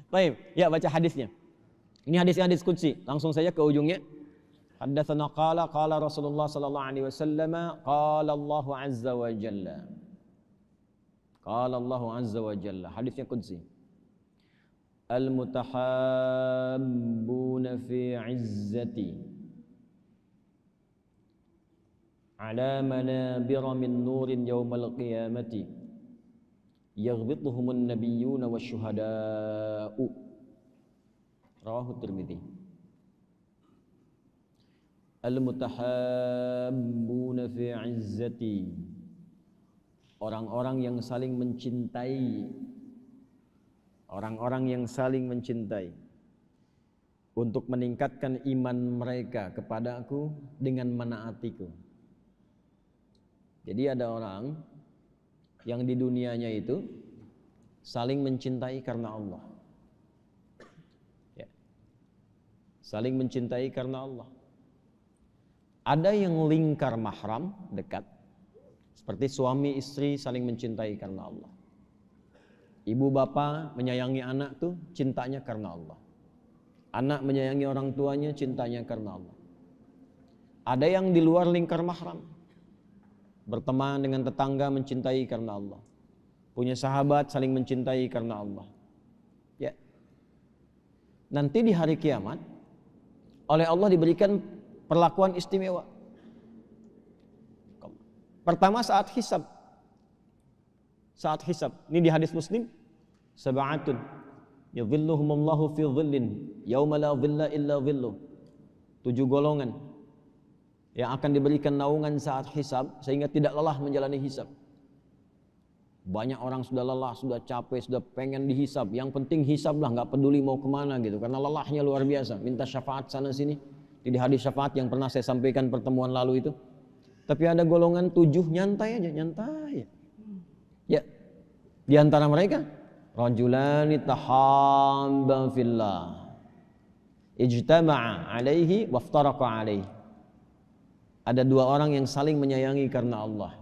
Baik, ya baca hadisnya. Ini hadis qudsi. Langsung saja ke ujungnya. Haddatsana qala Rasulullah sallallahu alaihi wasallam qala Allah azza wa jalla. Qala Allah azza wa jalla. Hadisnya qudsi. Al-mutahabbuna fi 'izzati ala manabira min nurin yawmal qiyamati yaghbituhumun nabiyyuna wasyuhada'u. Rawahu Tirmidzi. Al-mutahabbuna fi 'izzati, orang-orang yang saling mencintai, orang-orang yang saling mencintai untuk meningkatkan iman mereka kepada Aku dengan menaatiku. Jadi ada orang yang di dunianya itu saling mencintai karena Allah, ya. Saling mencintai karena Allah. Ada yang lingkar mahram dekat, seperti suami istri saling mencintai karena Allah. Ibu bapa menyayangi anak tuh cintanya karena Allah. Anak menyayangi orang tuanya cintanya karena Allah. Ada yang di luar lingkar mahram, berteman dengan tetangga mencintai karena Allah. Punya sahabat saling mencintai karena Allah. Ya. Nanti di hari kiamat oleh Allah diberikan perlakuan istimewa. Pertama saat hisab. Saat hisab. Ini di hadis Muslim. Sab'atun yadhilluhumullahu fi dhillin yauma la dhilla illa dhilluh. 7 golongan yang akan diberikan naungan saat hisab sehingga tidak lelah menjalani hisab. Banyak orang sudah lelah, sudah capek, sudah pengen dihisab. Yang penting hisab lah, nggak peduli mau kemana gitu. Karena lelahnya luar biasa. Minta syafaat sana sini. Di hadis syafaat yang pernah saya sampaikan pertemuan lalu itu. Tapi ada golongan 7 nyantai aja, nyantai. Ya. Di antara mereka rajulani tahabba fillah ijtama'a alaihi waftaraqa alaihi. Ada 2 orang yang saling menyayangi karena Allah.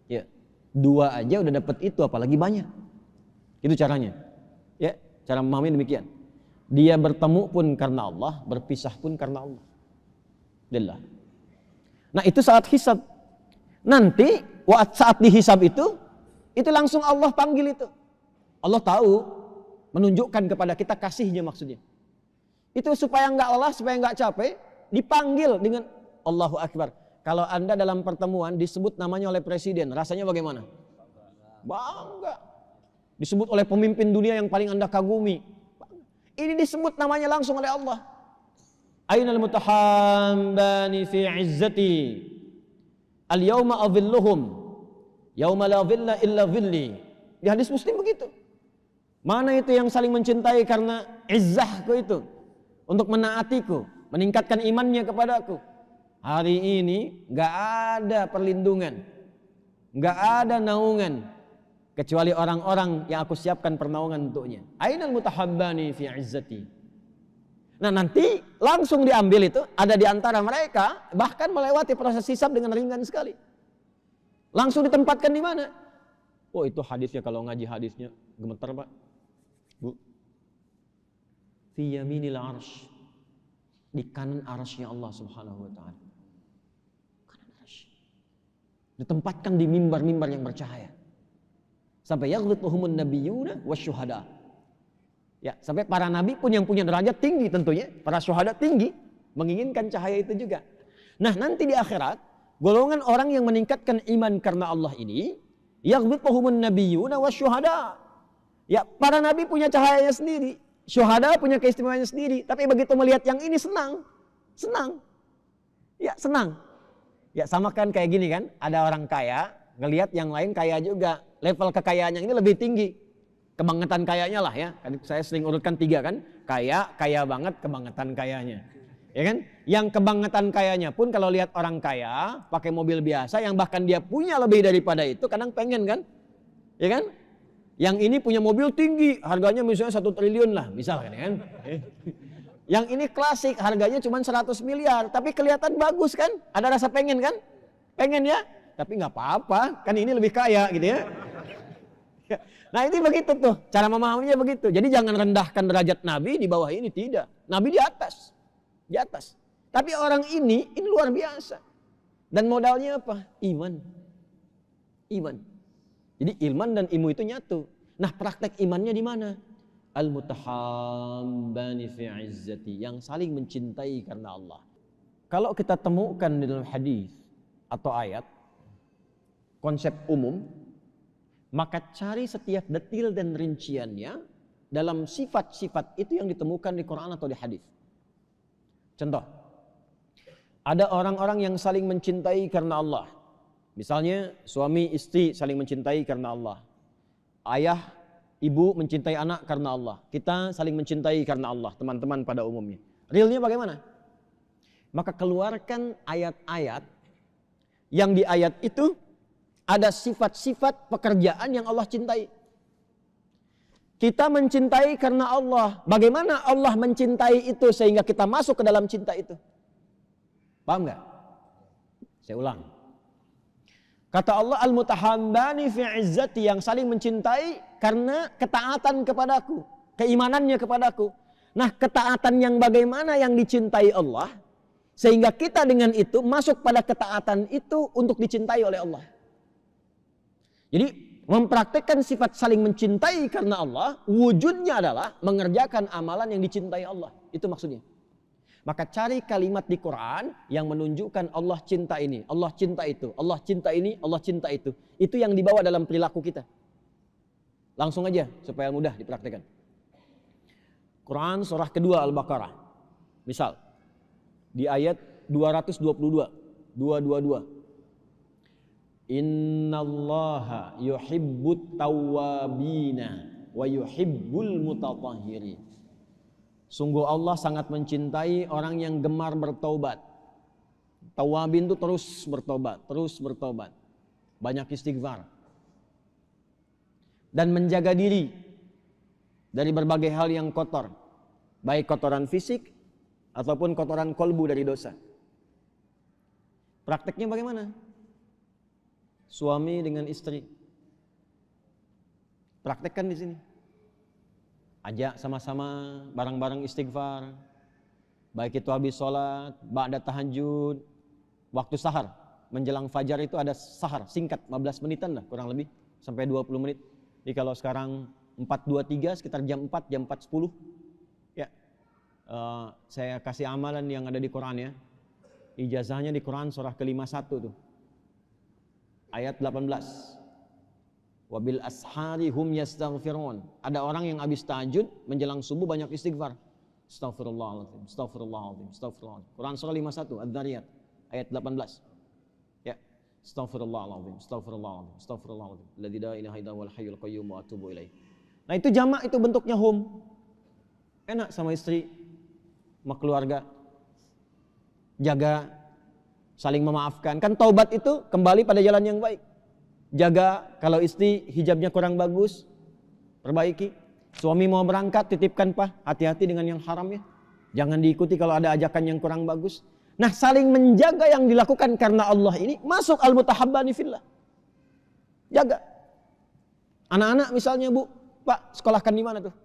Ya, 2 aja udah dapat itu, apalagi banyak. Itu caranya. Ya, cara memahami demikian. Dia bertemu pun karena Allah, berpisah pun karena Allah. Lillah. Nah, itu saat hisab. Nanti saat dihisab itu langsung Allah panggil itu. Allah tahu, menunjukkan kepada kita kasihnya maksudnya. Itu supaya enggak lelah, supaya enggak capek, dipanggil dengan Allahu Akbar. Kalau Anda dalam pertemuan disebut namanya oleh presiden, rasanya bagaimana? Bangga. Disebut oleh pemimpin dunia yang paling Anda kagumi. Ini disebut namanya langsung oleh Allah. Ainal mutahabbani fi 'izzati al-yawma adhilluhum yauma la dhilla illa dhilli. Di hadis Muslim begitu. Mana itu yang saling mencintai karena izzahku itu, untuk menaatiku, meningkatkan imannya kepadaku. Hari ini gak ada perlindungan, gak ada naungan kecuali orang-orang yang aku siapkan pernaungan untuknya. Ainal mutahabbani fi 'izzati. Nah, nanti langsung diambil itu, ada di antara mereka bahkan melewati proses hisab dengan ringan sekali. Langsung ditempatkan di mana? Oh, itu hadisnya, kalau ngaji hadisnya gemeter, Pak. Bu. Fi yaminil arsy. Di kanan arsy-Nya Allah Subhanahu wa taala. Kanan arsy. Ditempatkan di mimbar-mimbar yang bercahaya. Sampai yaghbituhumun nabiyyuna wasyuhada. Ya, sampai para nabi pun yang punya derajat tinggi tentunya, para syuhada tinggi, menginginkan cahaya itu juga. Nah, nanti di akhirat, golongan orang yang meningkatkan iman karena Allah ini, yaghbituhumun nabiyyuna wasyuhada. Ya, para nabi punya cahayanya sendiri, syuhada punya keistimewaannya sendiri, tapi begitu melihat yang ini senang. Ya, senang. Ya, sama kan kayak gini kan, ada orang kaya, ngelihat yang lain kaya juga. Level kekayaannya ini lebih tinggi. Kebangetan kayanya lah ya. Saya sering urutkan 3 kan. Kaya banget, kebangetan kayanya. Ya kan? Yang kebangetan kayanya pun kalau lihat orang kaya pakai mobil biasa yang bahkan dia punya lebih daripada itu, kadang pengen kan? Ya kan? Yang ini punya mobil tinggi, harganya misalnya 1 triliun lah, misalkan ya kan? Yang ini klasik, harganya cuma 100 miliar, tapi kelihatan bagus kan? Ada rasa pengen kan? Pengen ya? Tapi nggak apa-apa, kan ini lebih kaya gitu ya. Nah ini begitu tuh, cara memahaminya begitu. Jadi jangan rendahkan derajat Nabi di bawah ini, tidak. Nabi di atas, di atas. Tapi orang ini luar biasa. Dan modalnya apa? Iman. Iman. Jadi iman dan ilmu itu nyatu. Nah praktek imannya di mana? Al-mutahabbani fi izzati, yang saling mencintai karena Allah. Kalau kita temukan di dalam hadis atau ayat, konsep umum, maka cari setiap detil dan rinciannya dalam sifat-sifat itu yang ditemukan di Quran atau di hadis. Contoh, ada orang-orang yang saling mencintai karena Allah. Misalnya suami istri saling mencintai karena Allah. Ayah, ibu mencintai anak karena Allah. Kita saling mencintai karena Allah, teman-teman pada umumnya. Realnya bagaimana? Maka keluarkan ayat-ayat yang di ayat itu ada sifat-sifat pekerjaan yang Allah cintai. Kita mencintai karena Allah. Bagaimana Allah mencintai itu sehingga kita masuk ke dalam cinta itu? Paham nggak? Saya ulang. Kata Allah, al-mutahabbani fi izzati, yang saling mencintai karena ketaatan kepadaku, keimanannya kepadaku. Nah, ketaatan yang bagaimana yang dicintai Allah sehingga kita dengan itu masuk pada ketaatan itu untuk dicintai oleh Allah. Jadi mempraktekkan sifat saling mencintai karena Allah, wujudnya adalah mengerjakan amalan yang dicintai Allah. Itu maksudnya. Maka cari kalimat di Quran yang menunjukkan Allah cinta ini, Allah cinta itu, Allah cinta ini, Allah cinta itu. Itu yang dibawa dalam perilaku kita. Langsung aja supaya mudah dipraktekkan. Quran surah kedua Al-Baqarah. Misal di ayat 222, 222. Innallaha yuhibbut tawwabina wa yuhibbul mutatahhirin. Sungguh Allah sangat mencintai orang yang gemar bertobat. Tawabin itu terus bertobat, terus bertobat. Banyak istighfar. Dan menjaga diri dari berbagai hal yang kotor. Baik kotoran fisik ataupun kotoran kolbu dari dosa. Prakteknya bagaimana? Suami dengan istri. Praktekkan di sini. Ajak sama-sama bareng-bareng istighfar. Baik itu habis sholat, ba'da tahajud, waktu sahar, menjelang fajar itu ada sahar singkat 15 menitan lah kurang lebih sampai 20 menit. Jadi kalau sekarang 4.23 sekitar jam 4, jam 4.10 ya. Saya kasih amalan yang ada di Quran ya. Ijazahnya di Quran surah ke-51 tuh. Ayat 18. Wabil ashari hum yastaghfirun. Ada orang yang habis tahajud menjelang subuh banyak istighfar. Astaghfirullahaladzim, astaghfirullahaladzim, astaghfirullahaladzim. Quran surah 51 Adz-Dzariyat ayat 18. Ya. Astaghfirullahaladzim, astaghfirullahaladzim, astaghfirullahaladzim. Alladzi la ilaha illa huwal hayyul qayyum wa atubu ilaih. Nah itu jamak, itu bentuknya hum. Enak sama istri, sama keluarga. Jaga, saling memaafkan. Kan taubat itu kembali pada jalan yang baik. Jaga, kalau istri hijabnya kurang bagus, perbaiki. Suami mau berangkat, titipkan pak, hati-hati dengan yang haram ya. Jangan diikuti kalau ada ajakan yang kurang bagus. Nah saling menjaga yang dilakukan karena Allah ini masuk al-mutahabbani fillah. Jaga. Anak-anak misalnya bu, pak sekolahkan di mana tuh?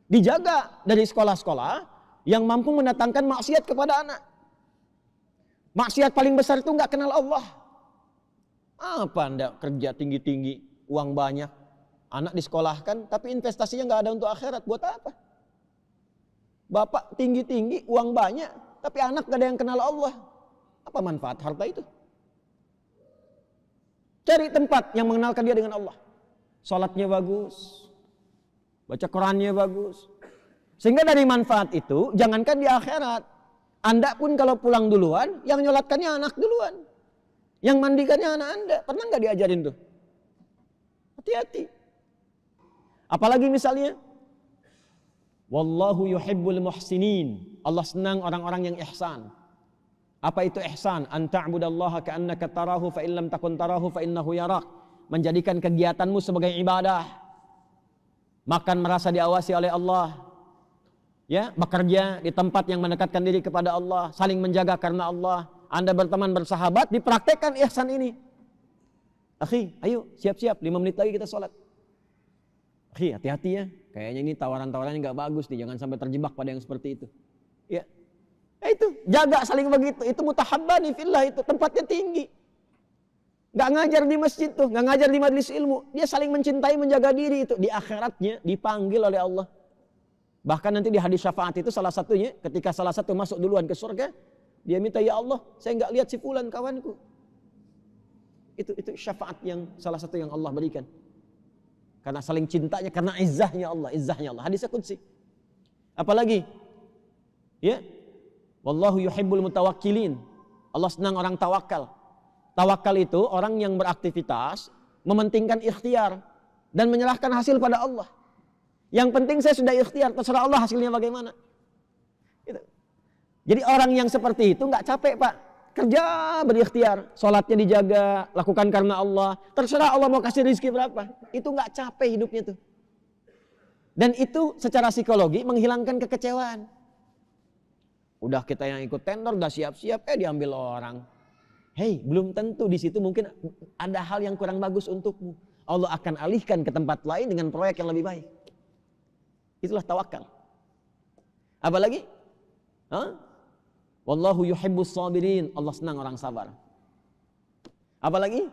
Dijaga dari sekolah-sekolah yang mampu mendatangkan maksiat kepada anak. Maksiat paling besar itu nggak kenal Allah. Apa anda kerja tinggi-tinggi, uang banyak, anak disekolahkan, tapi investasinya nggak ada untuk akhirat, buat apa? Bapak tinggi-tinggi, uang banyak, tapi anak nggak ada yang kenal Allah. Apa manfaat harta itu? Cari tempat yang mengenalkan dia dengan Allah. Salatnya bagus, baca Qurannya bagus. Sehingga dari manfaat itu, jangankan di akhirat, Anda pun kalau pulang duluan, yang nyolatkannya anak duluan. Yang mandikannya anak Anda. Pernah nggak diajarin tuh? Hati-hati. Apalagi misalnya, wallahu yuhibbul muhsinin. Allah senang orang-orang yang ihsan. Apa itu ihsan? An ta'budallaha ka'annaka tarahu fa in lam takun tarahu fa innahu yarak. Menjadikan kegiatanmu sebagai ibadah. Makan merasa diawasi oleh Allah. Ya, bekerja di tempat yang mendekatkan diri kepada Allah, saling menjaga karena Allah. Anda berteman bersahabat, dipraktekkan ihsan ini. Akhi, ayo siap-siap 5 menit lagi kita sholat. Hati-hati ya, kayaknya ini tawaran-tawarannya nggak bagus nih, jangan sampai terjebak pada yang seperti itu. Ya, itu jaga saling begitu. Itu mutahabbani fillah, itu tempatnya tinggi. Nggak ngajar di masjid tuh, nggak ngajar di majelis ilmu. Dia saling mencintai, menjaga diri itu. Di akhiratnya dipanggil oleh Allah. Bahkan nanti di hadis syafaat itu salah satunya, ketika salah satu masuk duluan ke surga, dia minta, ya Allah, saya nggak lihat si fulan kawanku. Itu syafaat yang salah satu yang Allah berikan. Karena saling cintanya, karena izzahnya Allah, izzahnya Allah. Hadisnya qudsi. Apalagi? Ya. Wallahu yuhibbul mutawakkilin. Allah senang orang tawakal. Tawakal itu orang yang beraktivitas, mementingkan ikhtiar dan menyerahkan hasil pada Allah. Yang penting saya sudah ikhtiar, terserah Allah hasilnya bagaimana. Gitu. Jadi orang yang seperti itu nggak capek, Pak. Kerja berikhtiar, sholatnya dijaga, lakukan karena Allah. Terserah Allah mau kasih rezeki berapa. Itu nggak capek hidupnya tuh. Dan itu secara psikologi menghilangkan kekecewaan. Udah kita yang ikut tender, udah siap-siap, diambil orang. Hei, belum tentu di situ mungkin ada hal yang kurang bagus untukmu. Allah akan alihkan ke tempat lain dengan proyek yang lebih baik. Itulah tawakal. Apalagi? Wallahu yuhibbus sabirin. Allah senang orang sabar. Apalagi?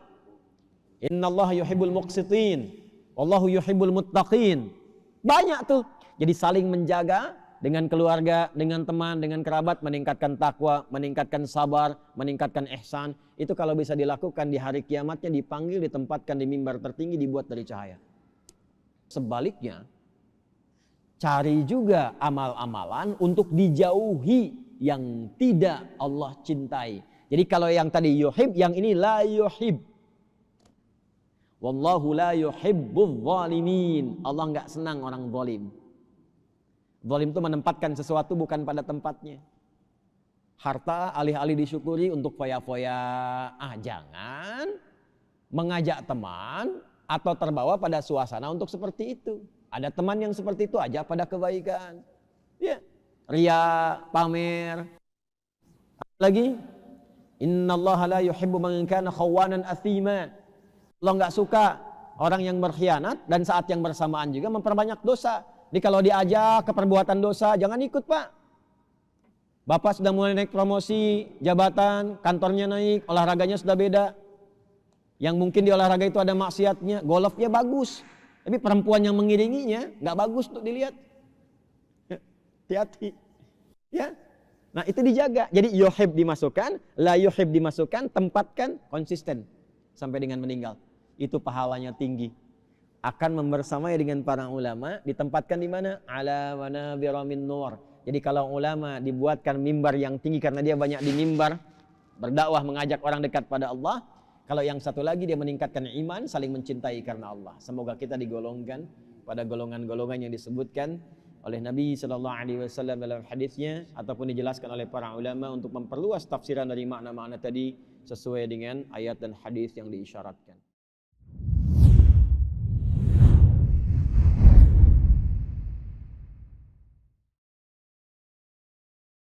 Innallaha yuhibbul muqsitin. Wallahu yuhibbul muttaqin. Banyak tuh. Jadi saling menjaga dengan keluarga, dengan teman, dengan kerabat, meningkatkan takwa, meningkatkan sabar, meningkatkan ihsan. Itu kalau bisa dilakukan di hari kiamatnya, dipanggil, ditempatkan di mimbar tertinggi, dibuat dari cahaya. Sebaliknya, cari juga amal-amalan untuk dijauhi yang tidak Allah cintai. Jadi kalau yang tadi yuhib, yang ini la yuhib. Wallahu la yuhibbul zalimin. Allah enggak senang orang zalim. Zalim itu menempatkan sesuatu bukan pada tempatnya. Harta alih-alih disyukuri untuk foya-foya. Jangan mengajak teman atau terbawa pada suasana untuk seperti itu. Ada teman yang seperti itu, aja pada kebaikan. Ya, ria, pamer. Lagi, innallaha la yuhibbu man kana khawanan athima. Allah enggak suka orang yang berkhianat dan saat yang bersamaan juga memperbanyak dosa. Jadi kalau diajak ke perbuatan dosa, jangan ikut, Pak. Bapak sudah mulai naik promosi, jabatan, kantornya naik, olahraganya sudah beda. Yang mungkin di olahraga itu ada maksiatnya, golfnya bagus. Tapi perempuan yang mengiringinya nggak bagus untuk dilihat. Hati-hati. Ya. Nah itu dijaga. Jadi yuhib dimasukkan, la yuhib dimasukkan, tempatkan, konsisten. Sampai dengan meninggal. Itu pahalanya tinggi. Akan membersamai dengan para ulama, ditempatkan di mana? Ala manabira min nur. Jadi kalau ulama dibuatkan mimbar yang tinggi karena dia banyak di mimbar, berdakwah mengajak orang dekat pada Allah. Kalau yang satu lagi dia meningkatkan iman, saling mencintai karena Allah. Semoga kita digolongkan pada golongan-golongan yang disebutkan oleh Nabi SAW dalam hadisnya ataupun dijelaskan oleh para ulama untuk memperluas tafsiran dari makna-makna tadi sesuai dengan ayat dan hadis yang diisyaratkan.